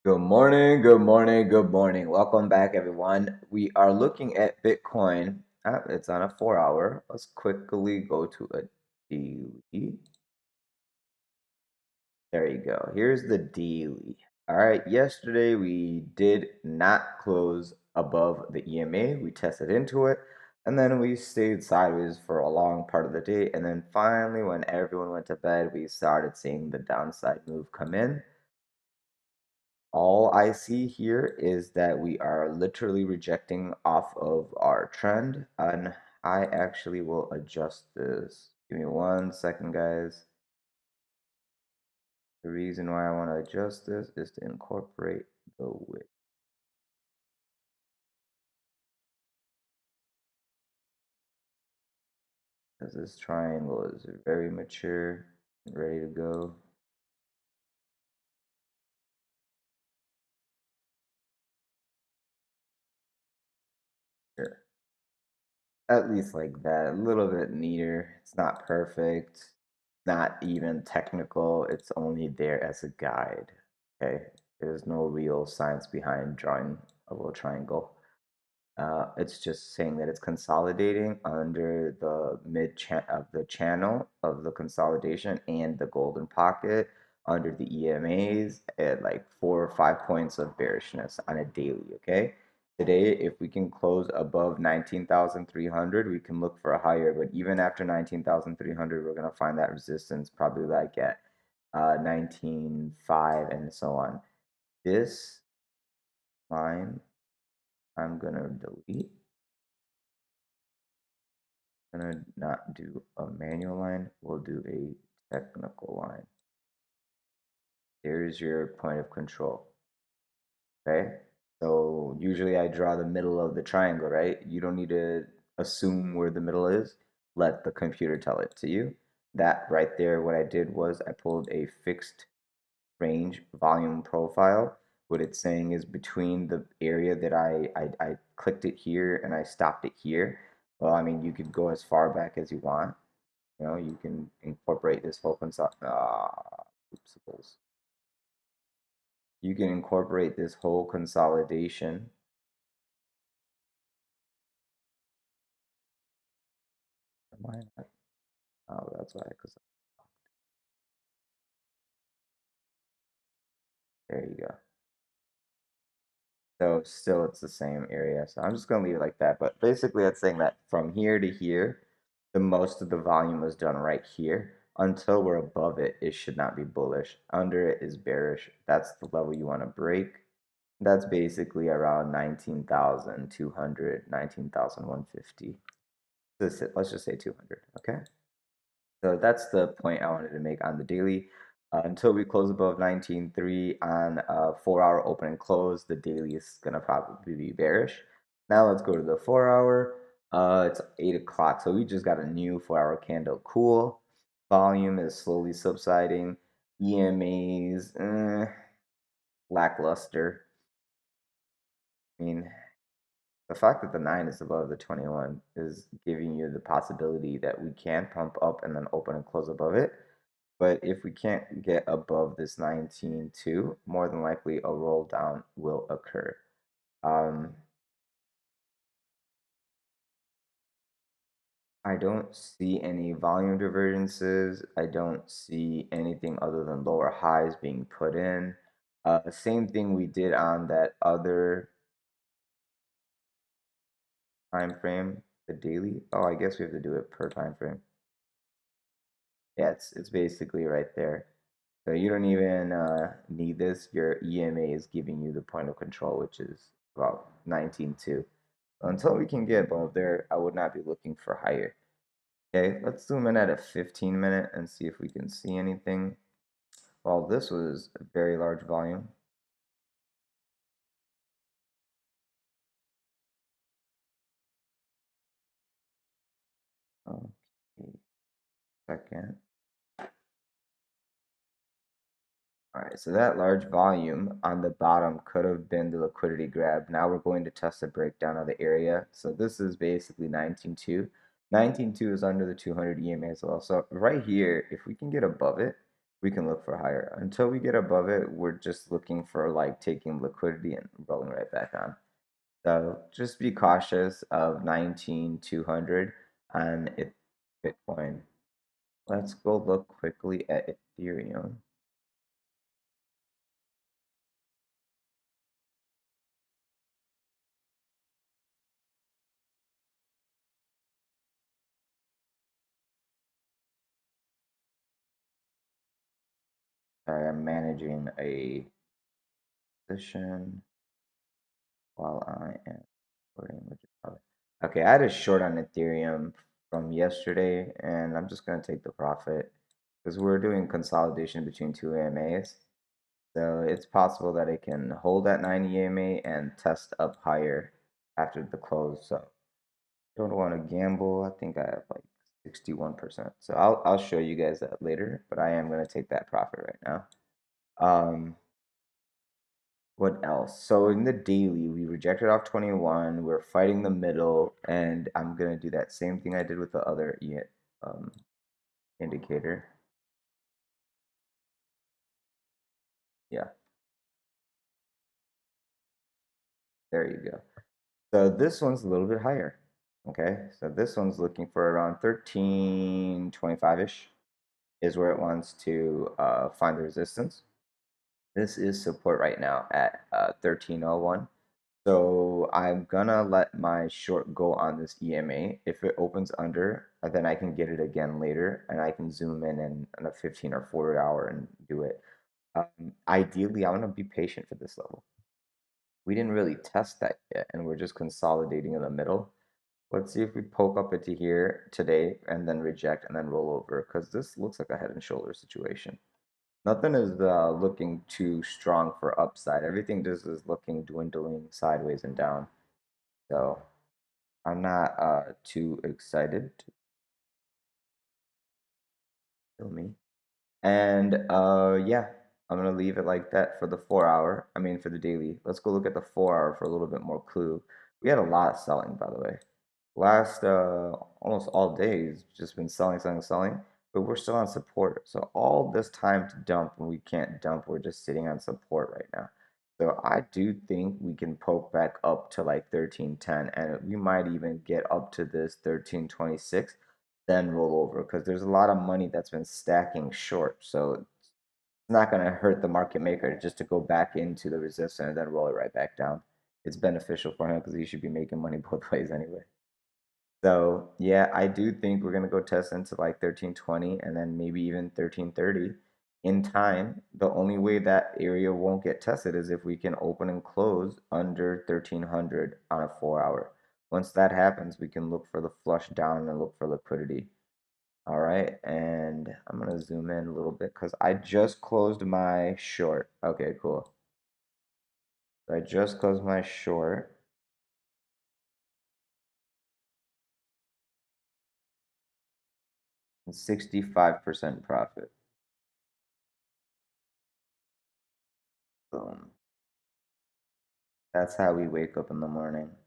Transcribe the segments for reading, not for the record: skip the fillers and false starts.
Good morning, good morning, good morning. Welcome back, everyone. We are looking at Bitcoin. It's on a 4 hour. Let's quickly go to a daily. There you go. Here's the daily. All right, yesterday we did not close above the EMA. We tested into it, and then we stayed sideways for a long part of the day. And then finally, when everyone went to bed, we started seeing the downside move come in. All I see here is that we are literally rejecting off of our trend, and I actually will adjust this. Give me 1 second, guys. The reason why I want to adjust this is to incorporate the wick. Because this triangle is very mature and ready to go. Here. At least like that, a little bit neater. It's not perfect, not even technical. It's only there as a guide. Okay, there's no real science behind drawing a little triangle. It's just saying that it's consolidating under the of the channel of the consolidation and the golden pocket under the EMAs at like 4 or 5 points of bearishness on a daily. Okay, today if we can close above 19,300, we can look for a higher. But even after 19,300, we're gonna find that resistance probably like at 19.5 and so on. This line I'm gonna delete. Gonna not do a manual line, we'll do a technical line. There's your point of control. Okay, so usually I draw the middle of the triangle, right? You don't need to assume where the middle is. Let the computer tell it to you. That right there, what I did was I pulled a fixed range volume profile. What it's saying is between the area that I clicked it here and I stopped it here. Well, I mean, you could go as far back as you want. You know, you can incorporate this whole oopsicles. You can incorporate this whole consolidation. Am I not? Oh, that's why. Because there you go. So still, it's the same area. So I'm just gonna leave it like that. But basically, that's saying that from here to here, the most of the volume is done right here. Until we're above it, it should not be bullish. Under it is bearish. That's the level you want to break. That's basically around 19,200, 19,150. Let's just say 200, okay? So that's the point I wanted to make on the daily. Until we close above 19.3 on a 4 hour open and close, the daily is going to probably be bearish. Now let's go to the 4 hour. It's 8 o'clock, so we just got a new 4 hour candle. Cool. Volume is slowly subsiding. EMAs, lackluster. I mean, the fact that the 9 is above the 21 is giving you the possibility that we can pump up and then open and close above it. But if we can't get above this 19.2, more than likely a roll down will occur. I don't see any volume divergences. I don't see anything other than lower highs being put in. Same thing we did on that other time frame, the daily. Oh, I guess we have to do it per time frame. Yeah, it's basically right there. So you don't even need this. Your EMA is giving you the point of control, which is about 19.2. Until we can get above there, I would not be looking for higher. Okay, let's zoom in at a 15-minute and see if we can see anything. Well, this was a very large volume. Okay, second. All right, so that large volume on the bottom could have been the liquidity grab. Now we're going to test a breakdown of the area. So this is basically 19.2. 19.2 is under the 200 EMA as well. So right here, if we can get above it, we can look for higher. Until we get above it, we're just looking for like taking liquidity and rolling right back on. So just be cautious of 19,200 on Bitcoin. Let's go look quickly at Ethereum. Sorry, I'm managing a position while I am recording, which is probably okay. I had a short on Ethereum from yesterday, and I'm just gonna take the profit because we're doing consolidation between two AMAs. So it's possible that it can hold at 90 EMA and test up higher after the close. So don't want to gamble. I think I have like 61%. So I'll show you guys that later, but I am gonna take that profit right now. What else? So in the daily, we rejected off 21. We're fighting the middle, and I'm gonna do that same thing I did with the other um, indicator. Yeah, there you go. So this one's a little bit higher. Okay, so this one's looking for around 1325-ish is where it wants to find the resistance. This is support right now at 1301. So I'm gonna let my short go on this EMA. If it opens under, then I can get it again later, and I can zoom in a 15 or 4 hour and do it. Ideally, I want to be patient for this level. We didn't really test that yet, and we're just consolidating in the middle. Let's see if we poke up into here today and then reject and then roll over, because this looks like a head and shoulder situation. Nothing is looking too strong for upside. Everything just is looking dwindling sideways and down. So I'm not too excited. Feel me? And yeah, I'm gonna leave it like that for the 4 hour. I mean, for the daily. Let's go look at the 4 hour for a little bit more clue. We had a lot of selling, by the way. Last almost all days, just been selling, selling, selling. But we're still on support. So all this time to dump when we can't dump, we're just sitting on support right now. So I do think we can poke back up to like 1310, and we might even get up to this 1326, then roll over because there's a lot of money that's been stacking short. So it's not going to hurt the market maker just to go back into the resistance and then roll it right back down. It's beneficial for him because he should be making money both ways anyway. So yeah, I do think we're gonna go test into like 1320 and then maybe even 1330 in time. The only way that area won't get tested is if we can open and close under 1300 on a 4 hour. Once that happens, we can look for the flush down and look for liquidity. All right, and I'm gonna zoom in a little bit because I just closed my short. Okay, cool. So I just closed my short. 65% profit. Boom. That's how we wake up in the morning.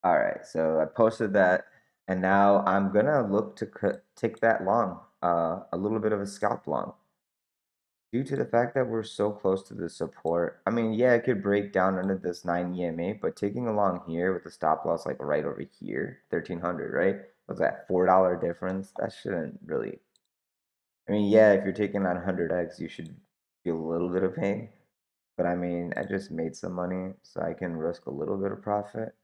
All right, so I posted that, and now I'm gonna look to take that long, a little bit of a scalp long, due to the fact that we're so close to the support. I mean, yeah, it could break down under this 9 EMA, but taking along here with the stop loss like right over here, 1300, right? What's that, $4 difference? That shouldn't really. I mean, yeah, if you're taking on 100x, you should feel a little bit of pain, but I mean, I just made some money, so I can risk a little bit of profit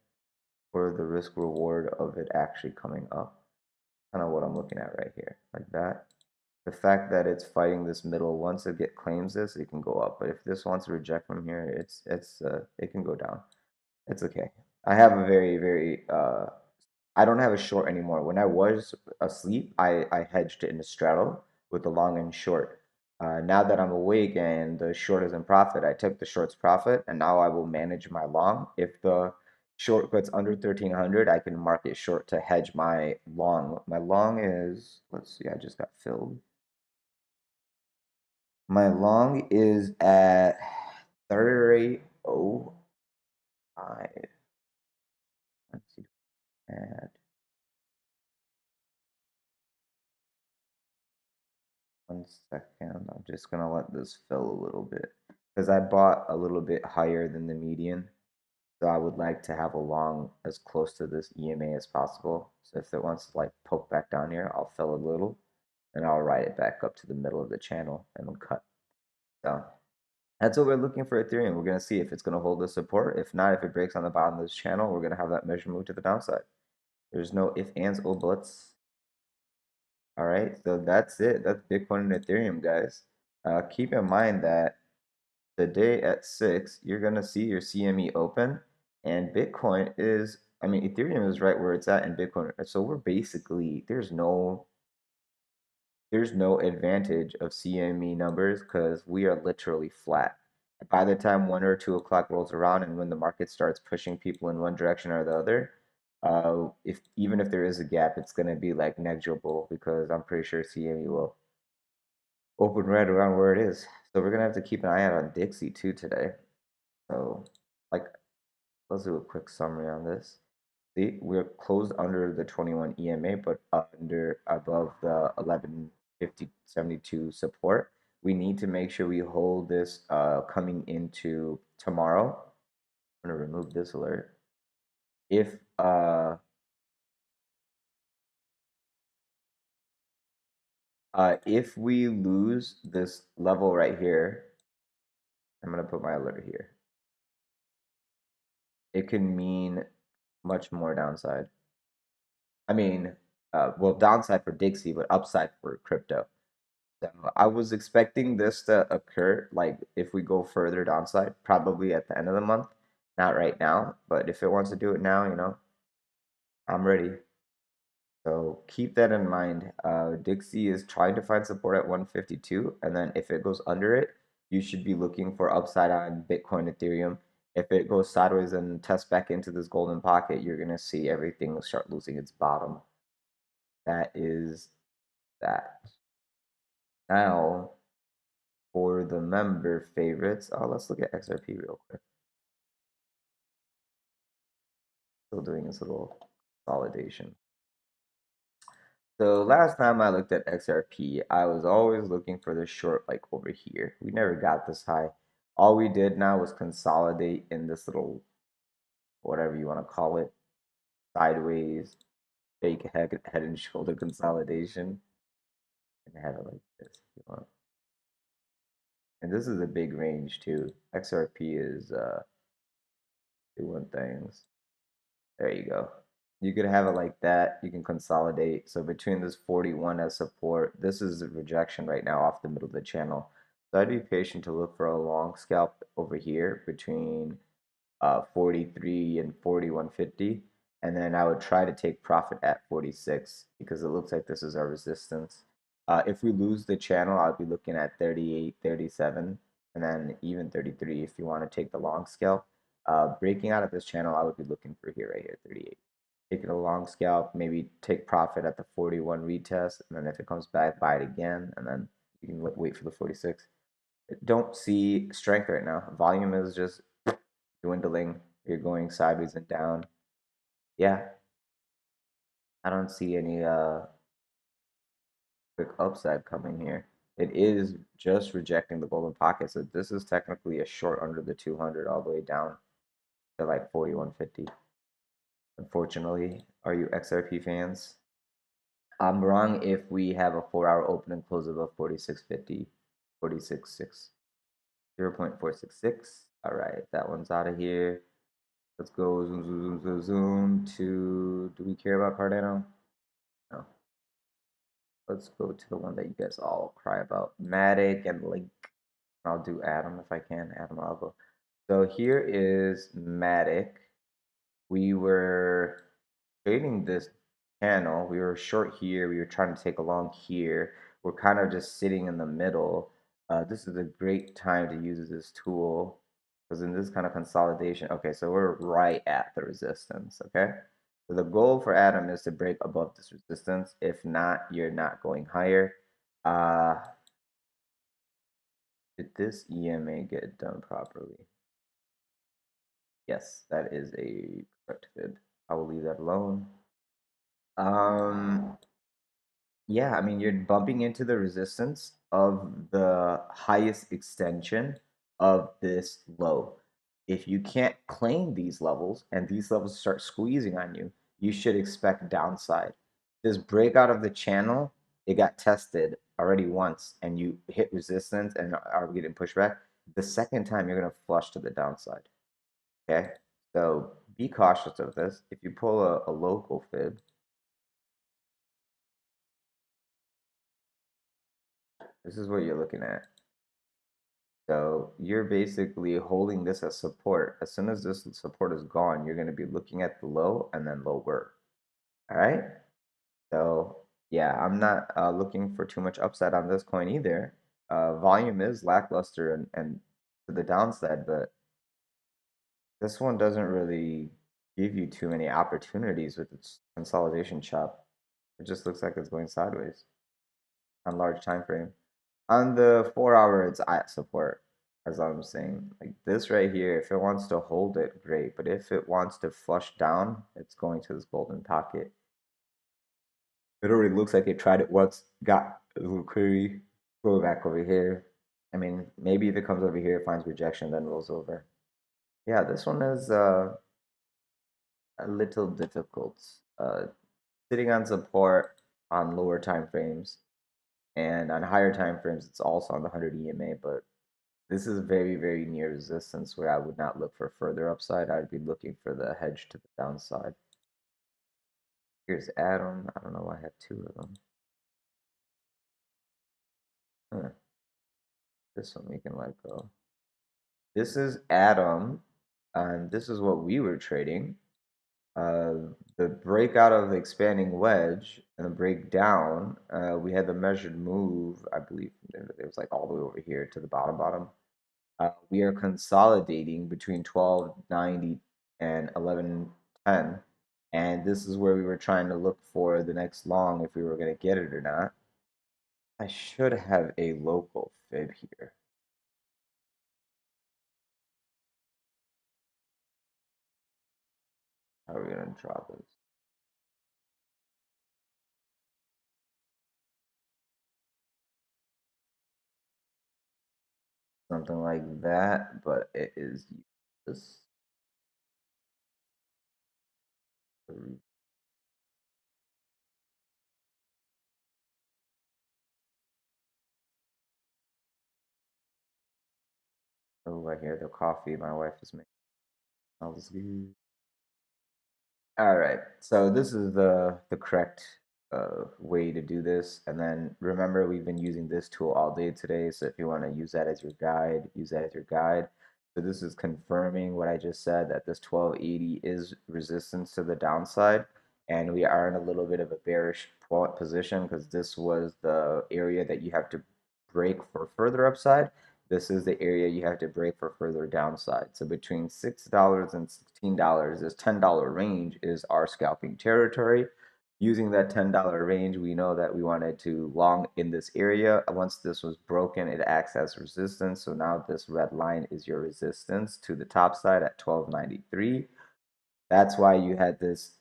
for the risk reward of it actually coming up. Kind of what I'm looking at right here, like that. The fact that it's fighting this middle, once it get claims this, it can go up. But if this wants to reject from here, it can go down. It's okay. I have a very I don't have a short anymore. When I was asleep, I hedged it in a straddle with the long and short. Now that I'm awake and the short is in profit, I took the short's profit and now I will manage my long. If the short gets under 1300, I can market short to hedge my long. My long is, let's see, I just got filled. My long is at 3805. Let's see. Add 1 second. I'm just gonna let this fill a little bit because I bought a little bit higher than the median. So I would like to have a long as close to this EMA as possible. So if it wants to like poke back down here, I'll fill a little and I'll ride it back up to the middle of the channel and then cut. So that's what we're looking for Ethereum. We're going to see if it's going to hold the support. If not, if it breaks on the bottom of this channel, we're going to have that measure move to the downside. There's no if, ands, or buts. All right, so that's it. That's Bitcoin and Ethereum, guys. Keep in mind that today at 6, you're going to see your CME open, and Bitcoin is, I mean, Ethereum is right where it's at, and Bitcoin. So we're basically, there's no advantage of CME numbers because we are literally flat. By the time 1 or 2 o'clock rolls around and when the market starts pushing people in one direction or the other, if even if there is a gap, it's gonna be like negligible because I'm pretty sure CME will open right around where it is. So we're gonna have to keep an eye out on Dixie too today. So like let's do a quick summary on this. See, we're closed under the 21 EMA, but under above the 1150.72 support. We need to make sure we hold this coming into tomorrow. I'm gonna remove this alert. If if we lose this level right here, I'm gonna put my alert here. It can mean much more downside. I mean, well, downside for Dixie, but upside for crypto. So I was expecting this to occur, like if we go further downside, probably at the end of the month, not right now. But if it wants to do it now, I'm ready. So keep that in mind. Dixie is trying to find support at 152, and then if it goes under it, you should be looking for upside on Bitcoin, Ethereum. If it goes sideways and tests back into this golden pocket, you're gonna see everything start losing its bottom. That is that. Now, for the member favorites, let's look at XRP real quick. Still doing this little consolidation. So last time I looked at XRP, I was always looking for the short like over here. We never got this high. All we did now was consolidate in this little, whatever you want to call it, sideways, fake head and shoulder consolidation. And have it like this if you want. And this is a big range too. XRP is doing things. There you go. You could have it like that. You can consolidate. So between this 41 as support, this is a rejection right now off the middle of the channel. So I'd be patient to look for a long scalp over here between 43 and 41.50. And then I would try to take profit at 46 because it looks like this is our resistance. If we lose the channel, I'll be looking at 38, 37, and then even 33 if you want to take the long scalp. Breaking out of this channel, I would be looking for here, right here, 38. Taking a long scalp, maybe take profit at the 41 retest, and then if it comes back, buy it again, and then you can wait for the 46. Don't see strength right now. Volume is just dwindling. You're going sideways and down. Yeah, I don't see any quick upside coming here. It is just rejecting the golden pocket, so this is technically a short under the 200 all the way down to like 41.50. Unfortunately, are you XRP fans? I'm wrong if we have a 4-hour open and close above 46.50, 46.6, 0.466. All right, that one's out of here. Let's go zoom, zoom, zoom, zoom, zoom to, do we care about Cardano? No. Let's go to the one that you guys all cry about, Matic and Link. I'll do Atom if I can. Atom, I'll go. So here is Matic. We were trading this channel. We were short here. We were trying to take a long here. We're kind of just sitting in the middle. This is a great time to use this tool because in this kind of consolidation, okay, so we're right at the resistance, okay? So the goal for Atom is to break above this resistance. If not, you're not going higher. Did this EMA get done properly? Yes, that is a correct fib. I will leave that alone. Yeah, I mean, you're bumping into the resistance. of the highest extension of this low. If you can't claim these levels and these levels start squeezing on you, you should expect downside. This breakout of the channel, it got tested already once and you hit resistance and are getting pushback. The second time you're going to flush to the downside. Okay, so be cautious of this. If you pull a local fib, this is what you're looking at. So you're basically holding this as support. As soon as this support is gone, you're going to be looking at the low and then lower. All right. So yeah, I'm not looking for too much upside on this coin either. Volume is lackluster and to the downside, but this one doesn't really give you too many opportunities with its consolidation chop. It just looks like it's going sideways on large time frame. On the 4 hour, it's at support, as I'm saying. Like this right here, if it wants to hold it, great. But if it wants to flush down, it's going to this golden pocket. It already looks like it tried it once, got a little query, go back over here. I mean, maybe if it comes over here, finds rejection, then rolls over. Yeah, this one is a little difficult. Sitting on support on lower time frames and on higher time frames, it's also on the 100 EMA, but this is very, very near resistance where I would not look for further upside. I'd be looking for the hedge to the downside. Here's Atom. I don't know why I have two of them. Huh. This one we can let go. This is Atom, and this is what we were trading. The breakout of the expanding wedge and the breakdown, we had the measured move, I believe it was like all the way over here to the bottom. We are consolidating between 1290 and 1110, and this is where we were trying to look for the next long if we were going to get it or not. I should have a local fib here. How are we going to draw this? Something like that, but it is useless. Oh, I hear the coffee my wife is making. Smells good. All right, so this is the correct way to do this. And then remember, we've been using this tool all day today. So if you want to use that as your guide, use that as your guide. So this is confirming what I just said, that this 1280 is resistance to the downside. And we are in a little bit of a bearish position because this was the area that you have to break for further upside. This is the area you have to break for further downside. So between $6 and $16, this $10 range is our scalping territory. Using that $10 range, we know that we wanted to long in this area. Once this was broken, it acts as resistance. So now this red line is your resistance to the top side at 1293. That's why you had this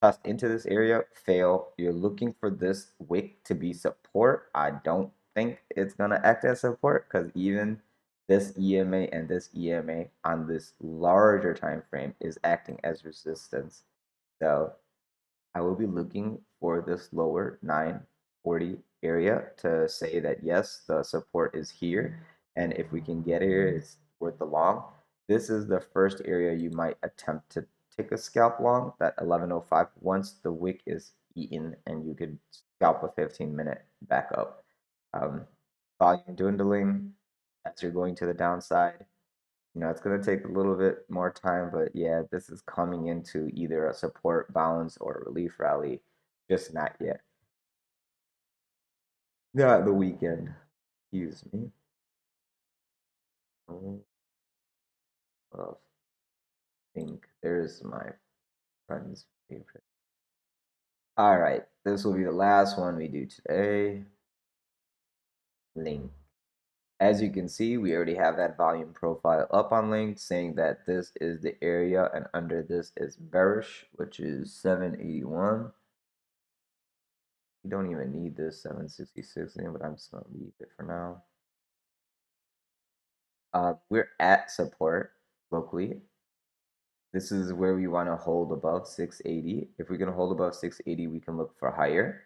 test into this area, fail. You're looking for this wick to be support. I don't think it's gonna act as support because even this EMA and this EMA on this larger time frame is acting as resistance. So I will be looking for this lower 940 area to say that yes, the support is here. And if we can get here, it's worth the long. This is the first area you might attempt to take a scalp long, that 1105, once the wick is eaten and you could scalp a 15-minute back up. Volume dwindling as you're going to the downside. It's going to take a little bit more time, but yeah, this is coming into either a support bounce or a relief rally, just not yet. Not the weekend. Excuse me. I think there's my friend's favorite. All right, this will be the last one we do today. Link. As you can see, we already have that volume profile up on Link saying that this is the area and under this is bearish, which is 781. You don't even need this 766 in, but I'm just gonna leave it for now. We're at support locally. This is where we want to hold above 680. If we can hold above 680, we can look for higher.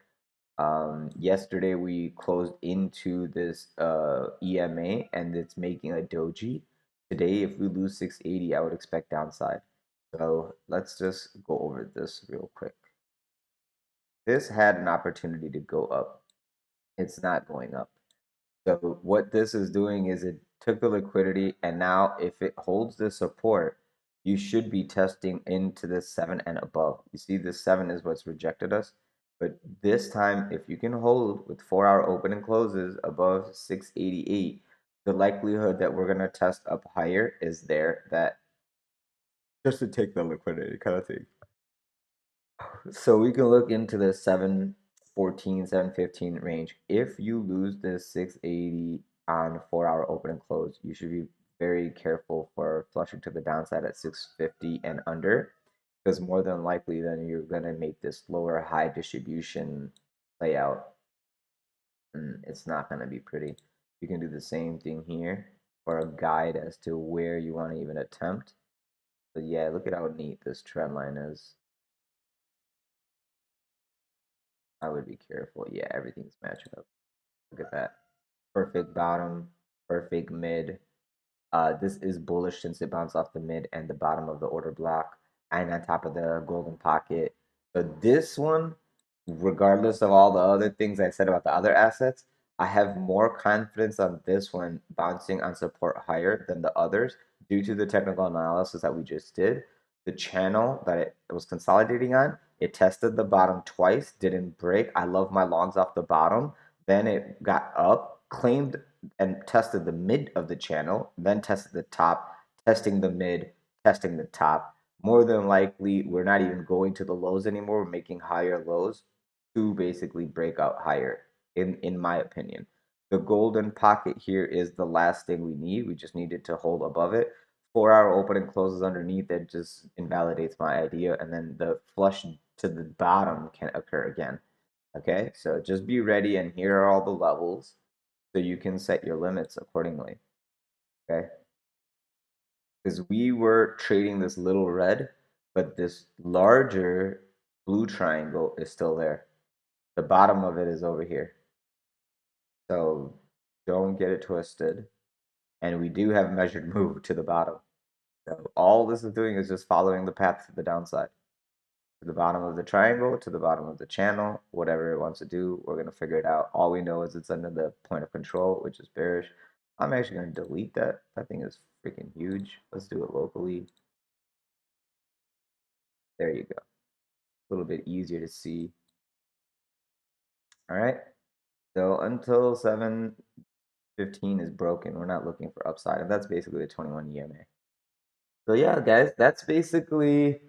Yesterday we closed into this EMA and it's making a doji. Today, if we lose 680, I would expect downside. So let's just go over this real quick. This had an opportunity to go up. It's not going up. So what this is doing is it took the liquidity, and now if it holds the support, you should be testing into this 7 and above. You see, this 7 is what's rejected us. But this time, if you can hold with 4-hour open and closes above 688, the likelihood that we're going to test up higher is there, that just to take the liquidity kind of thing. So we can look into the 714, 715 range. If you lose this 680 on 4-hour open and close, you should be very careful for flushing to the downside at 650 and under, because more than likely then you're going to make this lower high distribution play out, and it's not going to be pretty. You can do the same thing here for a guide as to where you want to even attempt. But yeah, look at how neat this trend line is. I would be careful. Yeah, everything's matching up. Look at that. Perfect bottom, perfect mid. This is bullish since it bounced off the mid and the bottom of the order block and on top of the golden pocket. But this one, regardless of all the other things I said about the other assets, I have more confidence on this one bouncing on support higher than the others due to the technical analysis that we just did. The channel that it was consolidating on, it tested the bottom twice, didn't break. I love my longs off the bottom. Then it got up, claimed and tested the mid of the channel, then tested the top, testing the mid, testing the top. More than likely, we're not even going to the lows anymore. We're making higher lows to basically break out higher, in my opinion. The golden pocket here is the last thing we need. We just need it to hold above it. 4-hour open and closes underneath that just invalidates my idea, and then the flush to the bottom can occur again. Okay, so just be ready, and here are all the levels so you can set your limits accordingly. Okay, because we were trading this little red, but this larger blue triangle is still there. The bottom of it is over here. So don't get it twisted. And we do have measured move to the bottom. So all this is doing is just following the path to the downside. To the bottom of the triangle, to the bottom of the channel, whatever it wants to do, we're going to figure it out. All we know is it's under the point of control, which is bearish. I'm actually going to delete that. That thing is freaking huge. Let's do it locally. There you go. A little bit easier to see. All right. So until 715 is broken, we're not looking for upside. And that's basically the 21 EMA. So yeah, guys, that's basically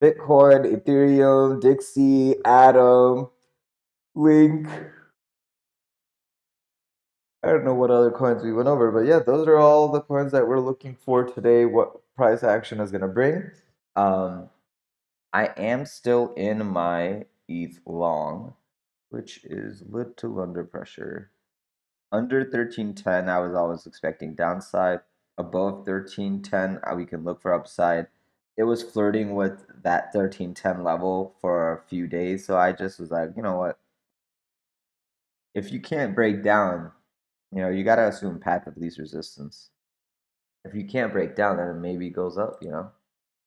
Bitcoin, Ethereum, Dixie, Atom, Link. I don't know what other coins we went over, but yeah, those are all the coins that we're looking for today. What price action is going to bring. I am still in my ETH long, which is little under pressure. Under 1310, I was always expecting downside. Above 1310, we can look for upside. It was flirting with that 1310 level for a few days, so I just was like, you know what? If you can't break down, you got to assume path of least resistance. If you can't break down, then it maybe goes up,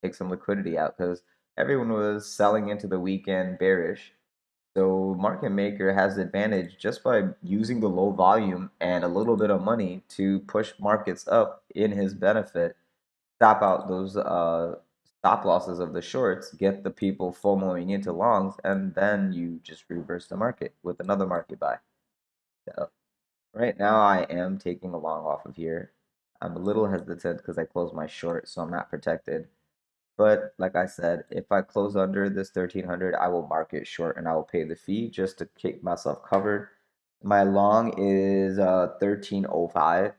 take some liquidity out because everyone was selling into the weekend bearish. So market maker has the advantage just by using the low volume and a little bit of money to push markets up in his benefit, stop out those stop losses of the shorts, get the people FOMOing into longs, and then you just reverse the market with another market buy. So right now I am taking a long off of here. I'm a little hesitant because I closed my short, so I'm not protected. But like I said, if I close under this 1300, I will mark it short and I will pay the fee just to keep myself covered. My long is 1305,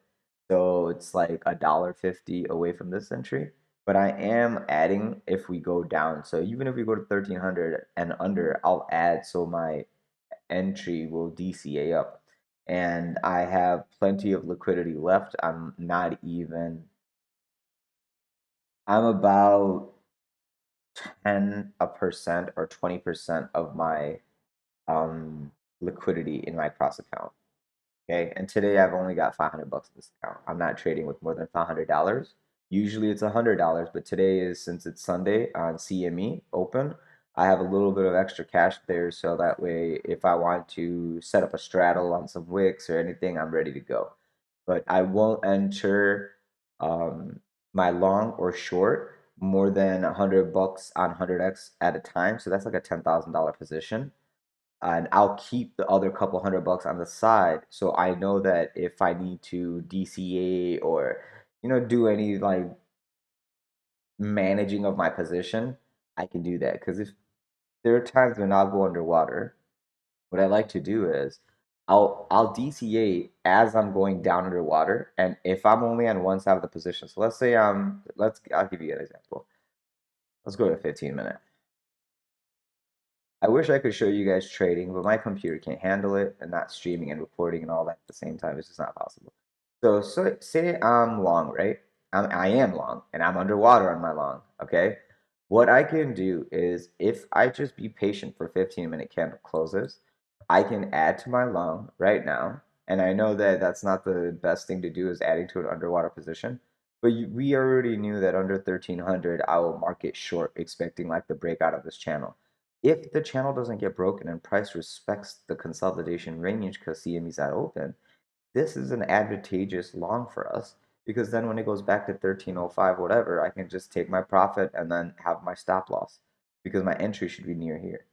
so it's like $1.50 away from this entry. But I am adding if we go down. So even if we go to 1300 and under, I'll add so my entry will DCA up. And I have plenty of liquidity left. I'm about 10% or 20% of my liquidity in my cross account. Okay, and today I've only got 500 bucks in this account. I'm not trading with more than $500. Usually it's $100, but today is, since it's Sunday on CME open, I have a little bit of extra cash there, so that way if I want to set up a straddle on some wicks or anything, I'm ready to go. But I won't enter um, my long or short more than 100 bucks on 100x at a time. So that's like a $10,000 position, and I'll keep the other couple hundred bucks on the side, so I know that if I need to DCA or do any like managing of my position, I can do that. Because if there are times when I'll go underwater, what I like to do is I'll DCA as I'm going down underwater, and if I'm only on one side of the position, so let's say I'll give you an example. Let's go to 15 minute. I wish I could show you guys trading, but my computer can't handle it, and not streaming and recording and all that at the same time. It's just not possible. So say I'm long, right? I am long, and I'm underwater on my long, okay? What I can do is, if I just be patient for 15-minute candle closes, I can add to my long right now. And I know that that's not the best thing to do, is adding to an underwater position. But we already knew that under 1300, I will market short, expecting like the breakout of this channel. If the channel doesn't get broken and price respects the consolidation range because CME is at open, this is an advantageous long for us, because then when it goes back to 1305, whatever, I can just take my profit and then have my stop loss, because my entry should be near here.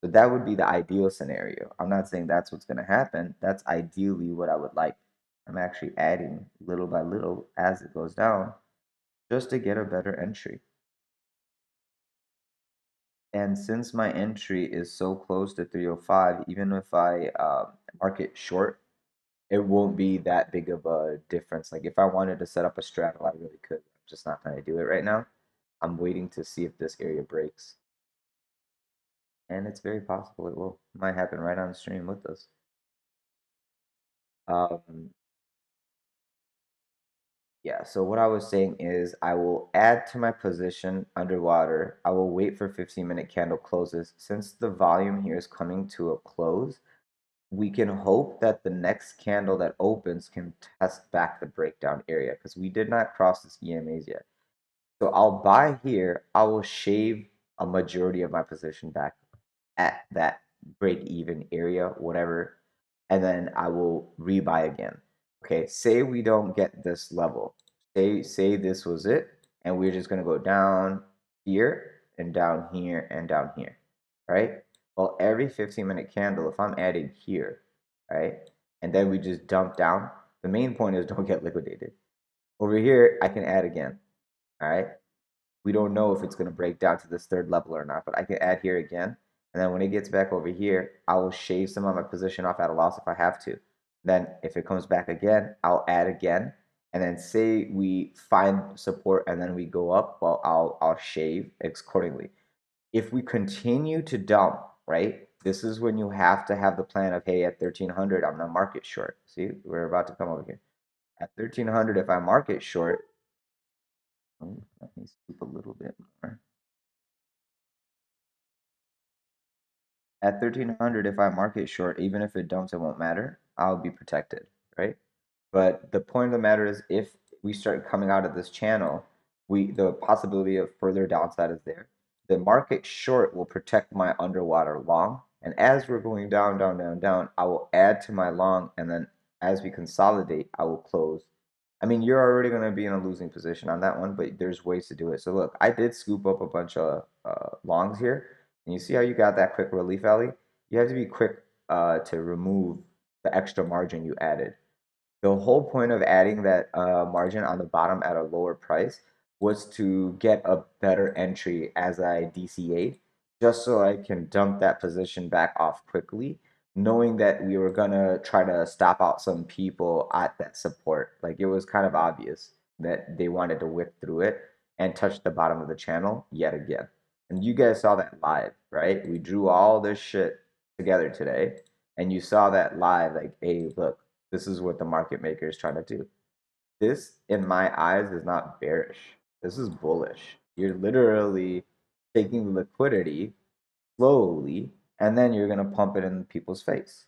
So that would be the ideal scenario. I'm not saying that's what's going to happen. That's ideally what I would like. I'm actually adding little by little as it goes down, just to get a better entry. And since my entry is so close to 305, even if I market short, it won't be that big of a difference. Like if I wanted to set up a straddle, I really could. I'm just not going to do it right now. I'm waiting to see if this area breaks. And it's very possible it will. It might happen right on stream with us. Um, yeah, so what I was saying is I will add to my position underwater. I will wait for 15-minute candle closes. Since the volume here is coming to a close, we can hope that the next candle that opens can test back the breakdown area, because we did not cross this EMAs yet. So I'll buy here. I will shave a majority of my position back at that break even area, whatever, and then I will rebuy again. Okay, say we don't get this level. Say this was it, and we're just gonna go down here and down here and down here, right? Well, every 15-minute candle, if I'm adding here, right, and then we just dump down, the main point is don't get liquidated. Over here, I can add again, all right? We don't know if it's going to break down to this third level or not, but I can add here again. And then when it gets back over here, I will shave some of my position off at a loss if I have to. Then if it comes back again, I'll add again. And then say we find support and then we go up, well, I'll shave accordingly. If we continue to dump, right, this is when you have to have the plan of, hey, at 1300, I'm going to market short. See, we're about to come over here. At 1300, if I market short, let me scoop a little bit more. At 1300, if I market short, even if it dumps, it won't matter. I'll be protected, right? But the point of the matter is, if we start coming out of this channel, the possibility of further downside is there. The market short will protect my underwater long. And as we're going down, down, down, down, I will add to my long. And then as we consolidate, I will close. I mean, you're already going to be in a losing position on that one, but there's ways to do it. So look, I did scoop up a bunch of longs here. And you see how you got that quick relief rally? You have to be quick to remove the extra margin you added. The whole point of adding that margin on the bottom at a lower price was to get a better entry as I DCA, just so I can dump that position back off quickly, knowing that we were gonna try to stop out some people at that support. Like, it was kind of obvious that they wanted to whip through it and touch the bottom of the channel yet again. And you guys saw that live, right? We drew all this shit together today. and you saw that live, like, hey, look, this is what the market maker is trying to do. This, in my eyes, is not bearish. This is bullish. You're literally taking the liquidity slowly, and then you're gonna pump it in people's face.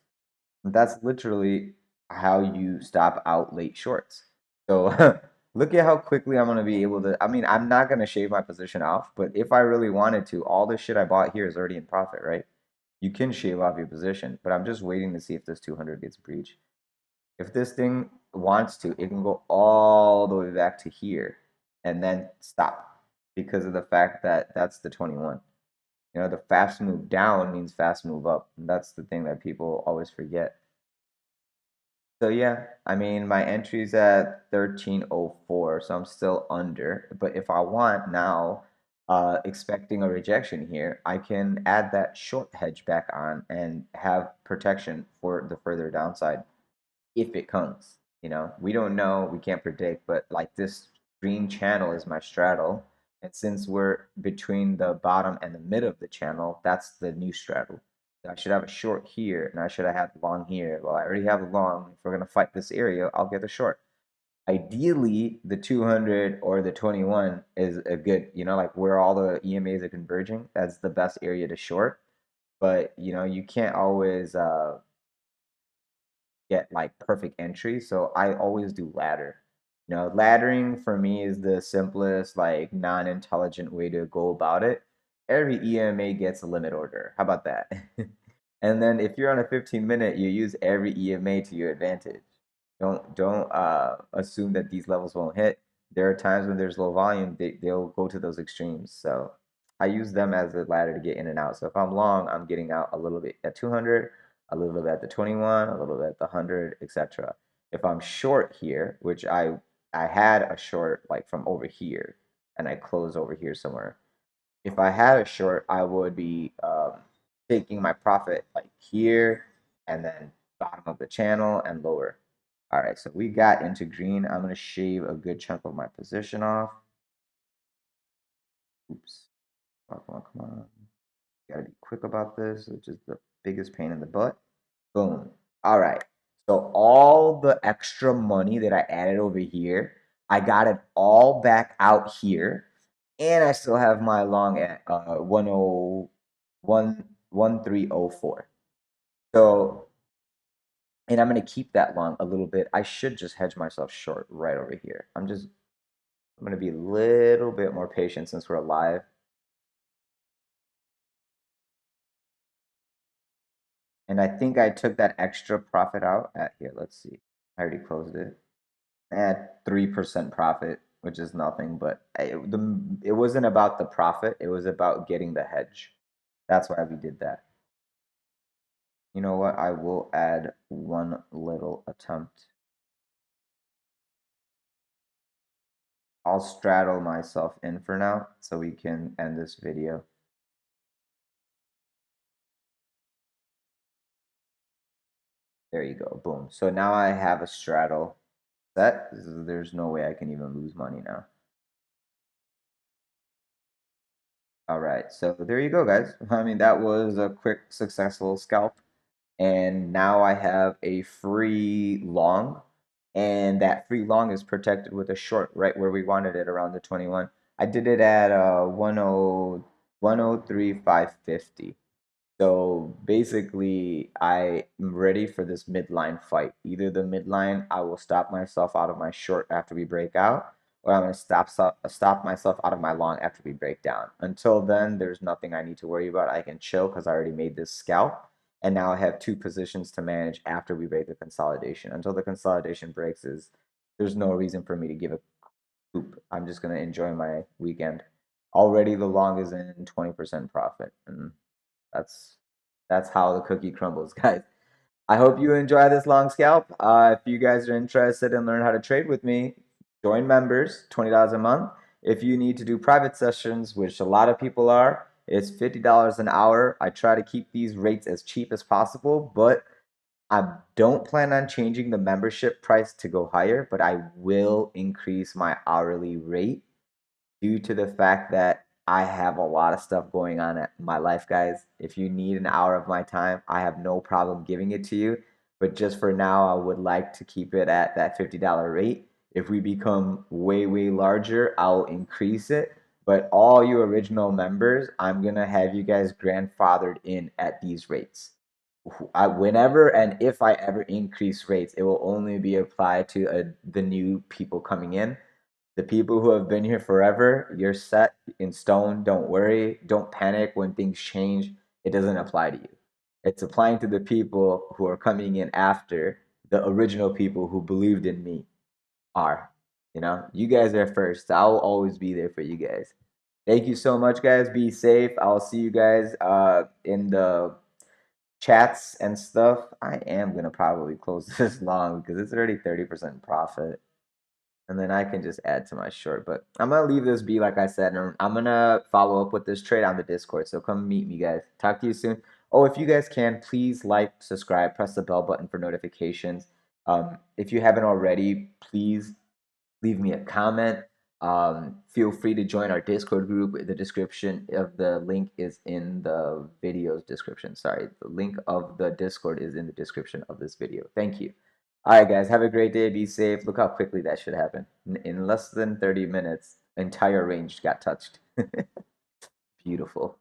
That's literally how you stop out late shorts. So look at how quickly I'm gonna be able to. I mean, I'm not gonna shave my position off, but if I really wanted to, all the shit I bought here is already in profit, right? You can shave off your position, but I'm just waiting to see if this 200 gets breached. If this thing wants to, it can go all the way back to here and then stop because of the fact that that's the 21. You know, the fast move down means fast move up. And that's the thing that people always forget. So yeah, I mean, my entry's at 1304, so I'm still under. But if I want now, expecting a rejection here, I can add that short hedge back on and have protection for the further downside if it comes. You know, we don't know, we can't predict, but like this green channel is my straddle. And since we're between the bottom and the mid of the channel, that's the new straddle. I should have a short here, and I should have had long here. Well, I already have a long. If we're gonna fight this area, I'll get the short. Ideally, the 200 or the 21 is a good, you know, like where all the EMAs are converging. That's the best area to short. But you know, you can't always get like perfect entry. So I always do ladder. You know, laddering for me is the simplest, like non-intelligent way to go about it. Every EMA gets a limit order. How about that? And then if you're on a 15-minute, you use every EMA to your advantage. Don't assume that these levels won't hit. There are times when there's low volume, they'll go to those extremes. So I use them as a ladder to get in and out. So if I'm long, I'm getting out a little bit at 200, a little bit at the 21, a little bit at the 100, etc. If I'm short here, which I had a short like from over here, and I closed over here somewhere. If I had a short, I would be taking my profit like here and then bottom of the channel and lower. All right, so we got into green. I'm gonna shave a good chunk of my position off. Oops. Oh, come on, come on. Gotta be quick about this, which is the biggest pain in the butt. Boom. All right. So all the extra money that I added over here, I got it all back out here. And I still have my long at 1304. So, and I'm going to keep that long a little bit. I should just hedge myself short right over here. I'm going to be a little bit more patient since we're alive. And I think I took that extra profit out at here. Let's see. I already closed it. At 3% profit, which is nothing, but it wasn't about the profit. It was about getting the hedge. That's why we did that. You know what? I will add one little attempt. I'll straddle myself in for now so we can end this video. There you go. Boom. So now I have a straddle set. There's no way I can even lose money now. All right. So there you go, guys. I mean, that was a quick, successful scalp. And now I have a free long, and that free long is protected with a short right where we wanted it around the 21. I did it at 103,550. So basically, I am ready for this midline fight. Either the midline, I will stop myself out of my short after we break out, or I'm going to stop myself out of my long after we break down. Until then, there's nothing I need to worry about. I can chill because I already made this scalp, and now I have two positions to manage after we break the consolidation. Until the consolidation breaks, there's no reason for me to give a hoop. I'm just going to enjoy my weekend. Already, the long is in 20% profit, and that's that's how the cookie crumbles, guys. I hope you enjoy this long scalp. If you guys are interested in learn how to trade with me, join members, $20 a month. If you need to do private sessions, which a lot of people are, it's $50 an hour. I try to keep these rates as cheap as possible, but I don't plan on changing the membership price to go higher, but I will increase my hourly rate due to the fact that I have a lot of stuff going on in my life, guys. If you need an hour of my time, I have no problem giving it to you. But just for now, I would like to keep it at that $50 rate. If we become way, way larger, I'll increase it. But all you original members, I'm going to have you guys grandfathered in at these rates. Whenever and if I ever increase rates, it will only be applied to the new people coming in. The people who have been here forever, you're set in stone. Don't worry. Don't panic when things change. It doesn't apply to you. It's applying to the people who are coming in after the original people who believed in me are. You know, you guys are first. I'll always be there for you guys. Thank you so much, guys. Be safe. I'll see you guys in the chats and stuff. I am gonna probably close this long because it's already 30% profit. And then I can just add to my short. But I'm gonna leave this be like I said, and I'm gonna follow up with this trade on the Discord. So come meet me, guys. Talk to you soon. Oh, if you guys can, please like, subscribe, press the bell button for notifications. If you haven't already, please leave me a comment. Feel free to join our Discord group. The description of the link is in the video's description. Sorry, the link of the Discord is in the description of this video. Thank you. All right, guys, have a great day. Be safe. Look how quickly that should happen. In less than 30 minutes, entire range got touched. Beautiful.